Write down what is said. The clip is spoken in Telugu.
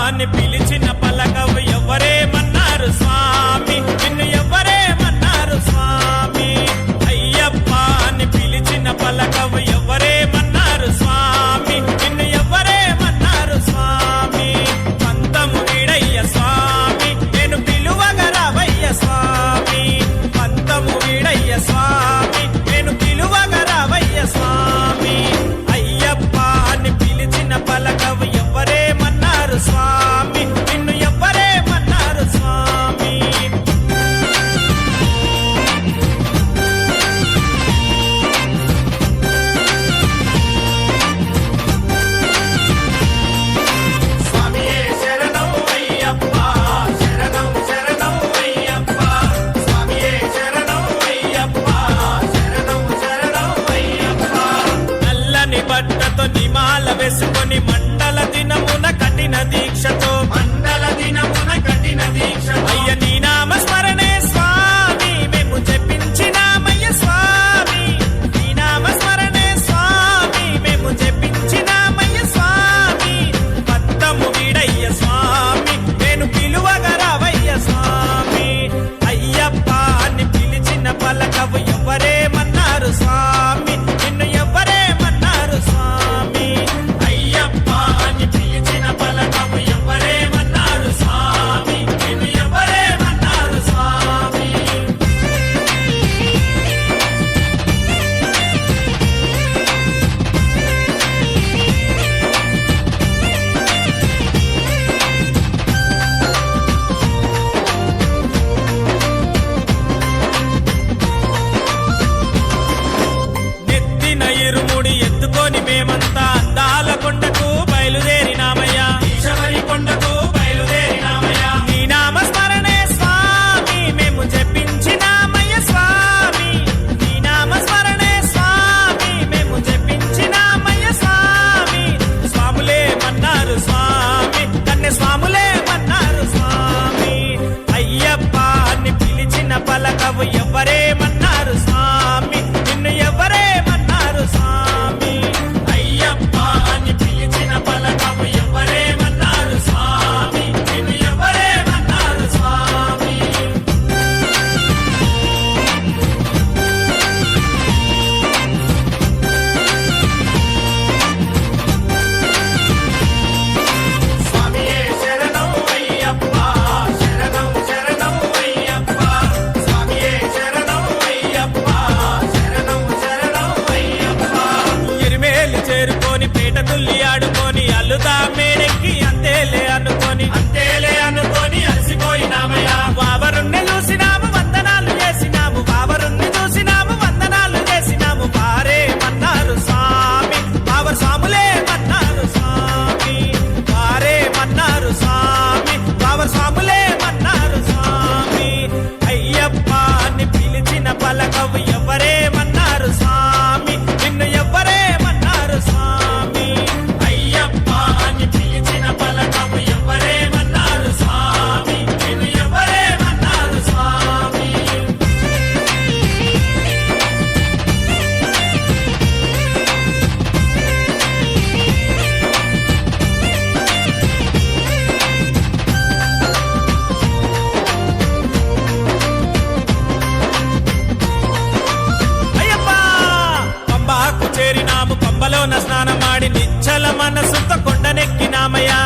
అని పిలిచిన పలకవు ఎవరేమన్నారు స్వామి, నిన్ను ఎవరేమన్నారు స్వామి. అయ్యప్ప అని పిలిచిన పలకవు ఎవరేమన్నారు స్వామి, నిన్ను ఎవరేమన్నారు స్వామి. పంతము వీడయ్య స్వామి, నేను పిలువగరావయ్య స్వామి. పంతము వీడయ్య స్వామి, నేను పిలువగరావయ్య స్వామి. అయ్యప్ప అని పిలిచిన పలకవు ఎవరేమన్నారు స్వామి, నిన్ను ఎవరేమన్నారు స్వామి. స్వామియే శరణం అయ్యప్ప, శరణం శరణం అయ్యప్ప. స్వామియే శరణం అయ్యప్ప, శరణం శరణం అయ్యప్ప. నల్లని బట్టతో నిమాల వేసుకొని మండల దినమున కఠిన దీక్షతో, మండల దినమున కఠిన దీక్ష. అయ్య నీ నామ స్మరణే స్వామి, మేము జపించినామయ్య స్వామి. నీ నామ స్మరణే స్వామి, మేము జపించినామయ్య స్వామి. పంతము వీడయ్య స్వామి, నేను పిలువగరావయ్య స్వామి. అయ్యప్ప అని పిలిచిన పలకవు ఎవరేమన్నారు స్వామి, నిన్ను ఎవరేమన్నారు స్వామి. అయ్యప్ప అని పిలిచిన పలకవు ఎవరేమన్నారు స్వామి, నిన్ను ఎవరేమన్నారు స్వామి. నెత్తిన ఇరుముడి ఎత్తుకొని మేమంతా అందాల కొండకు బయలుదేరినామయ్యా, ఈశవరి కొండకు బయలుదేరినామయ్యా. నీ నామ స్మరణే స్వామి, మేము జపించినామయ్య స్వామి. నీ నామ స్మరణే స్వామి, మేము జపించినామయ్య స్వామి. స్వాములేమన్నారు స్వామి, కన్య స్వాములేమన్నారు స్వామి. అయ్యప్ప అని పిలిచిన పలకవు ఎవరేమన్నారు స్వామి, నిన్ను ఎవరేమన్నారు స్వామి. అయ్యప్ప అని పిలిచిన పలకవు ఎవరేమన్నారు స్వామి, నిన్ను ఎవరేమన్నారు స్వామి. స్వామియే శరణం అయ్యప్ప, శరణం శరణం అయ్యప్ప. స్వామియే శరణం అయ్యప్ప, శరణం శరణం అయ్యప్ప. ఎరిమేలు చేరుకొని పేట తుల్లి ఆడుకొని అల్లుదా మేడెక్కి అంతేలే అనుకొని, అంతేలే అనుకొని అలసిపోయినామయ్యా. బావరుణ్ణి చూసినాము వందనాలు చేసినాము, బావరుణ్ణి చూసినాము వందనాలు చేసినాము. వారేమన్నారు స్వామి, బావర్ స్వాములేమన్నారు స్వామి. వారేమన్నారు స్వామి, బావర్ స్వాములేమన్నారు స్వామి. అయ్యప్ప అని పిలిచిన పలకవు ఎవరేమన్నారు స్వామి, నిన్ను ఎవరేమన్నారు స్వామి. అయ్యప్ప అని పిలిచిన పలకవు ఎవరేమన్నారు స్వామి, నిన్ను ఎవరేమన్నారు స్వామి. అయ్యప్ప పంబాకు చేరినాము, పంబలోన స్నానమాడి నిచ్చల మనసుతో కొండనెక్కినామయ్యా.